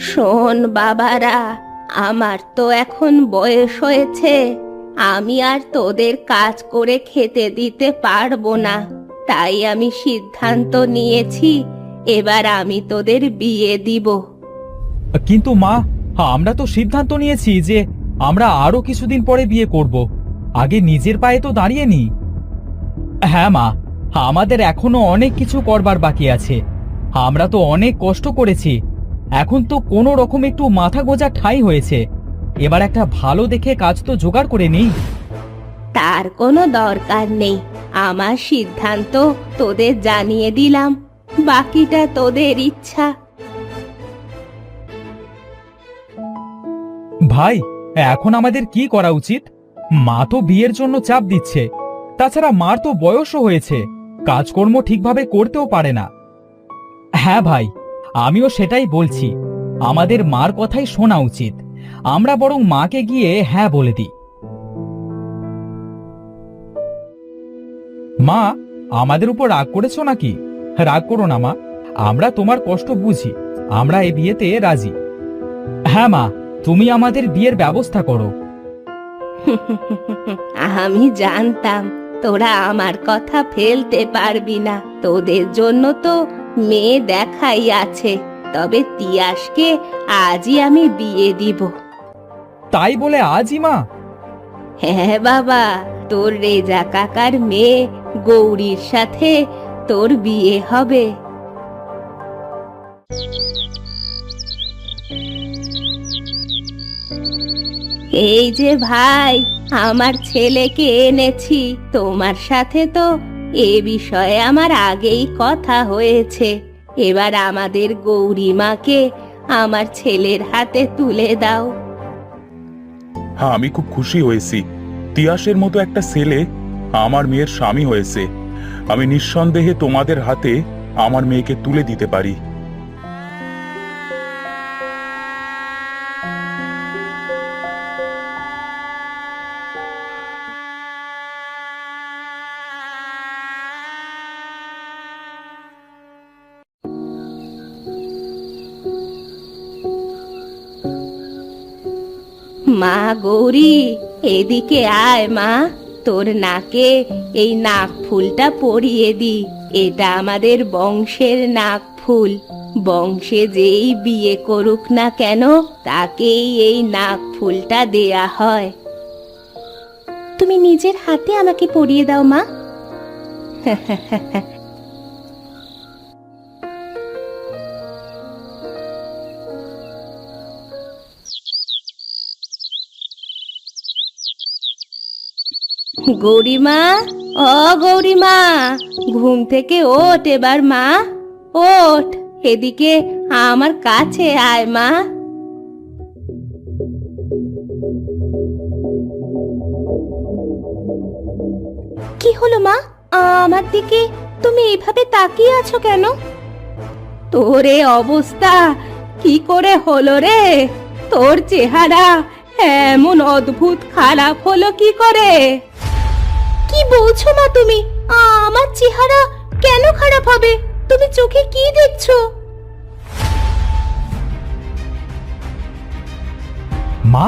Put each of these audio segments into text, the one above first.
শোন বাবারা, আমার তো এখন বয়স হয়েছে, আমি আর তোদের কাজ করে খেতে দিতে পারবো না। তাই আমি সিদ্ধান্ত নিয়েছি, এবার আমি তোদের বিয়ে দিব। কিন্তু মা, আমরা তো সিদ্ধান্ত নিয়েছি যে আমরা আরো কিছুদিন পরে বিয়ে করব। আগে নিজের পায়ে তো দাঁড়িয়ে নি। হ্যাঁ মা, আমাদের এখনো অনেক কিছু করবার বাকি আছে। আমরা তো অনেক কষ্ট করেছি, এখন তো কোনো রকম একটু মাথা গোঁজা ঠাঁই হয়েছে। এবার একটা ভালো দেখে কাজ তো জোগাড় করে নেই। তার কোনো দরকার নেই, আমার সিদ্ধান্ত তোদের জানিয়ে দিলাম, বাকিটা তোদের ইচ্ছা। ভাই, এখন আমাদের কি করা উচিত? মা তো বিয়ের জন্য চাপ দিচ্ছে, তাছাড়া মার তো বয়সও হয়েছে, কাজকর্ম ঠিকভাবে করতেও পারে না। হ্যাঁ ভাই, আমিও সেটাই বলছি, আমাদের মার কথাই শোনা উচিত। আমরা বরং মাকে গিয়ে হ্যাঁ বলে দিই। মা, আমাদের উপর রাগ করেছো নাকি? রাগ করো না মা, আমরা তোমার কষ্ট বুঝি, আমরা এই বিয়েতে রাজি। হ্যাঁ মা, তুমি আমাদের বিয়ের ব্যবস্থা করো। আমি জানতাম তোরা আমার কথা ফেলতে পারবি না, তোদের জন্য তো মেয়ে দেখাই আছে। তবে তিয়াসকে আজই আমি বিয়ে দিব। তাই বলে আজই মা? হ্যাঁ বাবা, তোর রেজা কাকার মেয়ে গৌরীর সাথে তোর বিয়ে হবে। এই যে ভাই, আমার ছেলেকে এনেছি। তোমার সাথে তো এ বিষয়ে আমার আগেই কথা হয়েছে। এবার আমাদের গৌরীমাকে আমার ছেলের হাতে তুলে দাও। হ্যাঁ, আমি খুব খুশি হয়েছি। তিয়াসের মতো একটা ছেলে আমার মেয়ের স্বামী হয়েছে। আমি নিঃসন্দেহে তোমাদের হাতে আমার মেয়েকে তুলে দিতে পারি। মা গৌরী, এদিকে আয় মা, তোর নাকে এই নাক ফুলটা পরিয়ে দি। এটা আমাদের বংশের নাক ফুল। বংশে যেই বিয়ে করুক না কেন, তাকেই এই নাক ফুলটা দেয়া হয়। তুমি নিজের হাতে আমাকে পরিয়ে দাও মা। গৌরীমা, ও গৌরীমা, ঘুম থেকে ওঠ এবার মা, ওঠ, এদিকে আমার কাছে আয় মা। কি হলো মা, আমার দিকে তুমি এইভাবে তাকিয়ে আছো কেন? তোর এ অবস্থা কি করে হলো রে? তোর চেহারা এমন অদ্ভুত খারাপ হলো কি করে? কি বলছো মা তুমি? আমার চেহারা কেন খারাপ হবে? তুমি চোখে কি দেখছো? মা,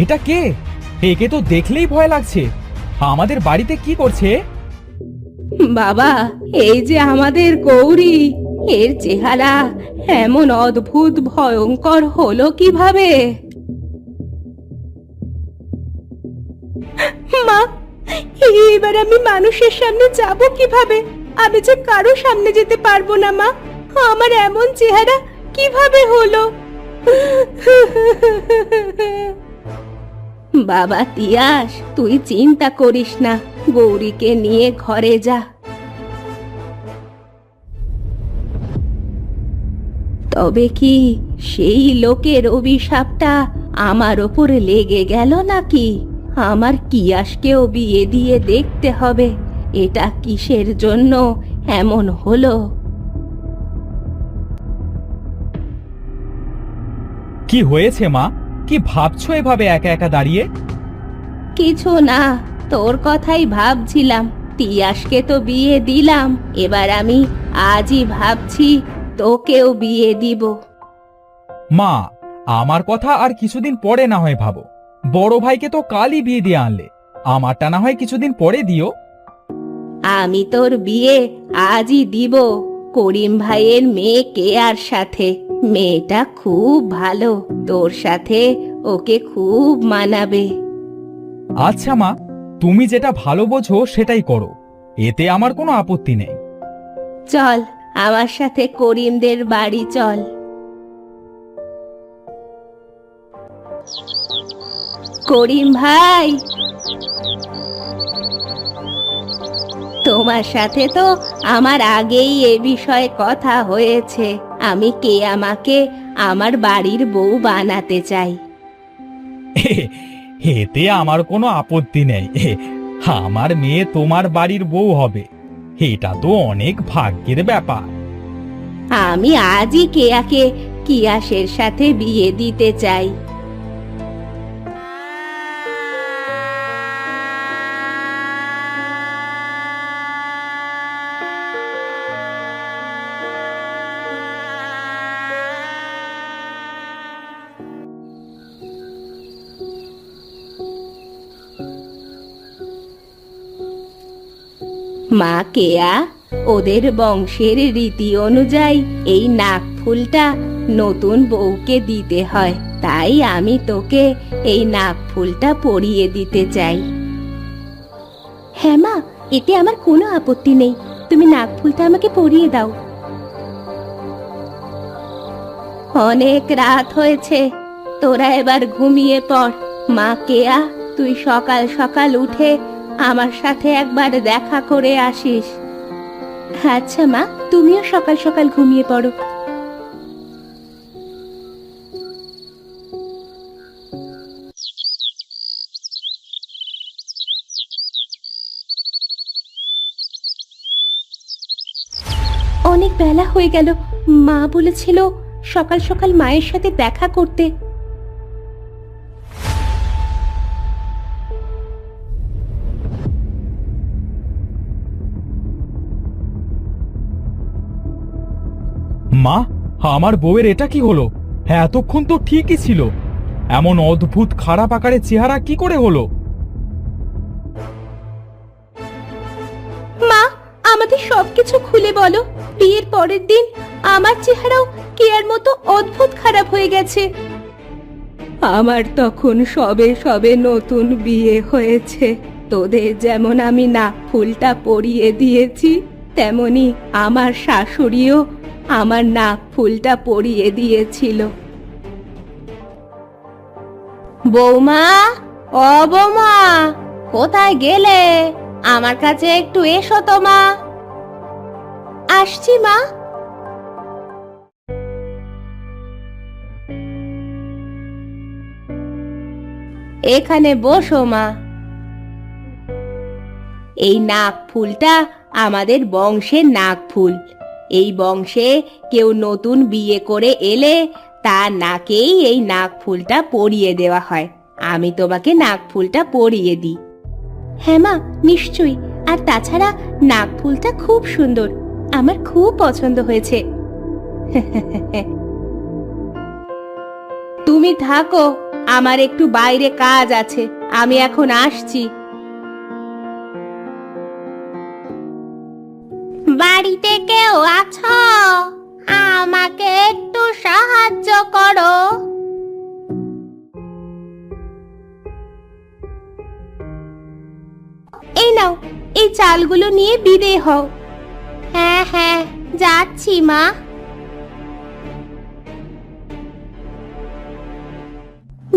এটা কে? একে তো দেখলেই ভয় লাগছে। আমাদের বাড়িতে কি করছে? বাবা, এই যে আমাদের গৌরী, এর চেহারা এমন অদ্ভুত ভয়ঙ্কর হলো কিভাবে? মা, এবার আমি মানুষের সামনে যাব কিভাবে? আমি যে কারো সামনে যেতে পারবো না মা। আমার এমন চেহারা কিভাবে হলো? বাবা তিয়াস, তুই চিন্তা করিস না, গৌরীকে নিয়ে ঘরে যা। তবে কি সেই লোকের অভিশাপটা আমার ওপরে লেগে গেল নাকি? আমার কিয়াসকেও বিয়ে দিয়ে দেখতে হবে এটা কিসের জন্য এমন হলো। কি হয়েছে মা? কি ভাবছো এভাবে একা একা দাঁড়িয়ে? কিছু না, তোর কথাই ভাবছিলাম। তিয়াসকে তো বিয়ে দিলাম, এবার আমি আজই ভাবছি তোকেও বিয়ে দিব। মা, আমার কথা আর কিছুদিন পরে না হয় ভাবো। বড় ভাইকে তো কালই বিয়ে দিয়ে আনলে, আমারটা না হয় কিছুদিন পরে দিও। আমি তোর বিয়ে আজই দিব করিম ভাইয়ের মেয়ে কেয়ার সাথে। মেয়েটা খুব ভালো, তোর সাথে ওকে খুব মানাবে। আচ্ছা মা, তুমি যেটা ভালো বোঝো সেটাই করো, এতে আমার কোনো আপত্তি নেই। চল আমার সাথে করিমদের বাড়ি চল। করিম ভাই, তোমার সাথে তো আমার আগেই এ বিষয়ে কথা হয়েছে। আমি কেয়ামাকে আমার বাড়ির বউ বানাতে চাই। এতে আমার কোনো আপত্তি নেই। আমার মেয়ে তোমার বাড়ির বউ হবে, এটা তো অনেক ভাগ্যের ব্যাপার। আমি আজই কেয়াকে কিয়াসের সাথে বিয়ে দিতে চাই। মা কেয়া, ওদের বংশের রীতি অনুযায়ী এই নাকফুলটা নতুন বউকে দিতে হয়, তাই আমি তোকে এই নাকফুলটা পরিয়ে দিতে চাই। হ্যাঁ মা, এতে আমার কোনো আপত্তি নেই, তুমি নাকফুলটা আমাকে পরিয়ে দাও। অনেক রাত হয়েছে, তোরা এবার ঘুমিয়ে পড়। মা কেয়া, তুই সকাল সকাল উঠে আমার সাথে একবার দেখা করে আসিস। আচ্ছা মা, তুমিও সকাল সকাল ঘুমিয়ে পড়ো। অনেক বেলা হয়ে গেল, মা বলেছিল সকাল সকাল মায়ের সাথে দেখা করতে। মা, আমার বউয়ের এটা কি হলো? হ্যাঁ, এতক্ষণ তো ঠিকই ছিল, এমন অদ্ভুত খারাপ আকারের চেহারা কি করে হলো? মা, আমাদের সবকিছু খুলে বলো। বিয়ের পরের দিন আমার চেহারাও কেয়ার মতো অদ্ভুত খারাপ হয়ে গেছে। আমার তখন সবে সবে নতুন বিয়ে হয়েছে। তোদের যেমন আমি নাকফুলটা পরিয়ে দিয়েছি, তেমনি আমার শাশুড়িও আমার নাকফুলটা পরিয়ে দিয়েছিল। বৌমা, ও বৌমা, কোথায় গেলে? আমার কাছে একটু এসো তো মা। আসছি মা। এখানে বসো মা। এই নাকফুলটা আমাদের বংশের নাকফুল। এই বংশে কেউ নতুন বিয়ে করে এলে তার নাকেই এই নাকফুলটা পরিয়ে দেওয়া হয়। আমি তোমাকে নাকফুলটা পরিয়ে দিই। হ্যাঁ মা, নিশ্চয়ই। আর তাছাড়া নাকফুলটা খুব সুন্দর, আমার খুব পছন্দ হয়েছে। তুমি থাকো, আমার একটু বাইরে কাজ আছে, আমি এখন আসছি। বাড়িতে কেউ আছো? আমাকে একটু সাহায্য করো। এই নাও, এই চালগুলো নিয়ে বিদে হও। হ্যাঁ হ্যাঁ, যাচ্ছি মা।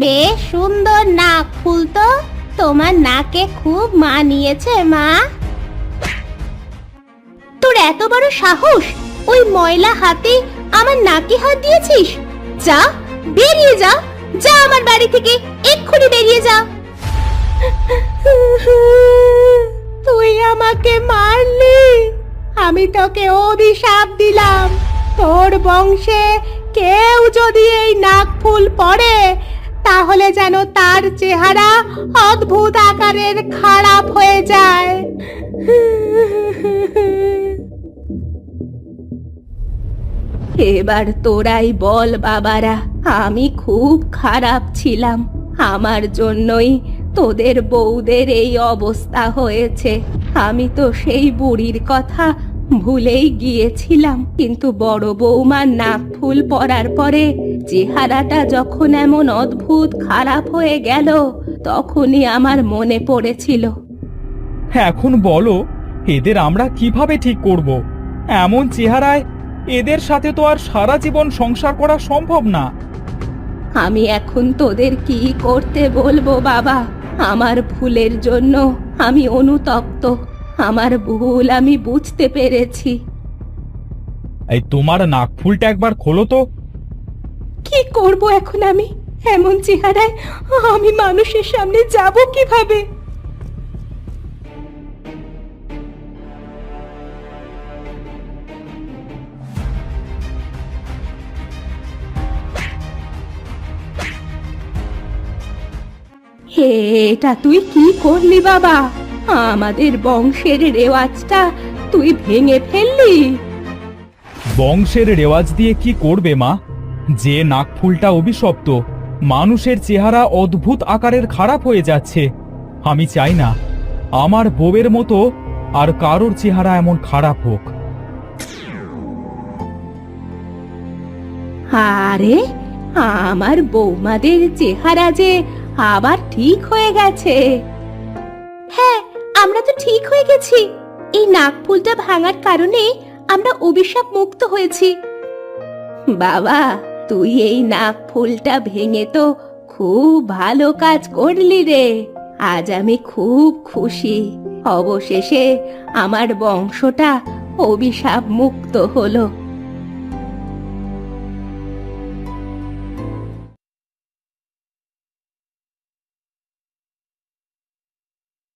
বেশ সুন্দর নাক ফুল তো, তোমার নাকে খুব মানিয়েছে মা। তোর এত বড় সাহস, ওই ময়লা হাতে আমার নাকে হাত দিয়েছিস? যা, বেরিয়ে যা, যা আমার বাড়ি থেকে, এক্ষুনি বেরিয়ে যা। তুই আমাকে মারলি, আমি তোকে অভিশাপ দিলাম। তোর বংশে কেউ যদি এই নাকফুল পরে, তাহলে যেন তার চেহারা অদ্ভুত আকারের খারাপ হয়ে যায়। এবার তোরাই বল বাবারা, আমি খুব খারাপ ছিলাম, আমার জন্যই তোদের বউদের এই অবস্থা হয়েছে। আমি তো সেই বুড়ির কথা ভুলেই গিয়েছিলাম, কিন্তু বড় বৌমার নাক ফুল পরার পরে চেহারাটা যখন এমন অদ্ভুত খারাপ হয়ে গেল, তখনই আমার মনে পড়েছিল। এখন বলো, এদের আমরা কিভাবে ঠিক করব? এমন চেহারায় এদের সাথে তো আর সারা জীবন সংসার করা সম্ভব না। আমি এখন তোদের কি করতে বলবো বাবা? আমার ভুলের জন্য আমি অনুতপ্ত, আমার ভুল আমি বুঝতে পেরেছি। এই তোমার নাকফুলটা একবার খোলো তো। কি করব এখন আমি? এমন চেহারায় আমি মানুষের সামনে যাব কিভাবে? এটা তুই কি করলি বাবা? আমাদের বংশের রেওয়াজটা তুই ভেঙে ফেললি। বংশের রেওয়াজ দিয়ে কি করবে মা? যে নাকফুলটা অভিশপ্ত, মানুষের চেহারা অদ্ভুত আকারের খারাপ হয়ে যাচ্ছে। আমি চাই না আমার বউয়ের মতো আর কারোর চেহারা এমন খারাপ হোক। আরে, আমার বৌমাদের চেহারা যে আবার ঠিক হয়ে গেছে। হ্যাঁ, আমরা তো ঠিক হয়ে গেছি। এই নাকফুলটা ভাঙার কারণে আমরা অভিশাপ মুক্ত হয়েছি। বাবা, তুই এই নাকফুলটা ভেঙে তো খুব ভালো কাজ করলি রে। আজ আমি খুব খুশি। অবশেষে আমার বংশটা অভিশাপ মুক্ত হলো।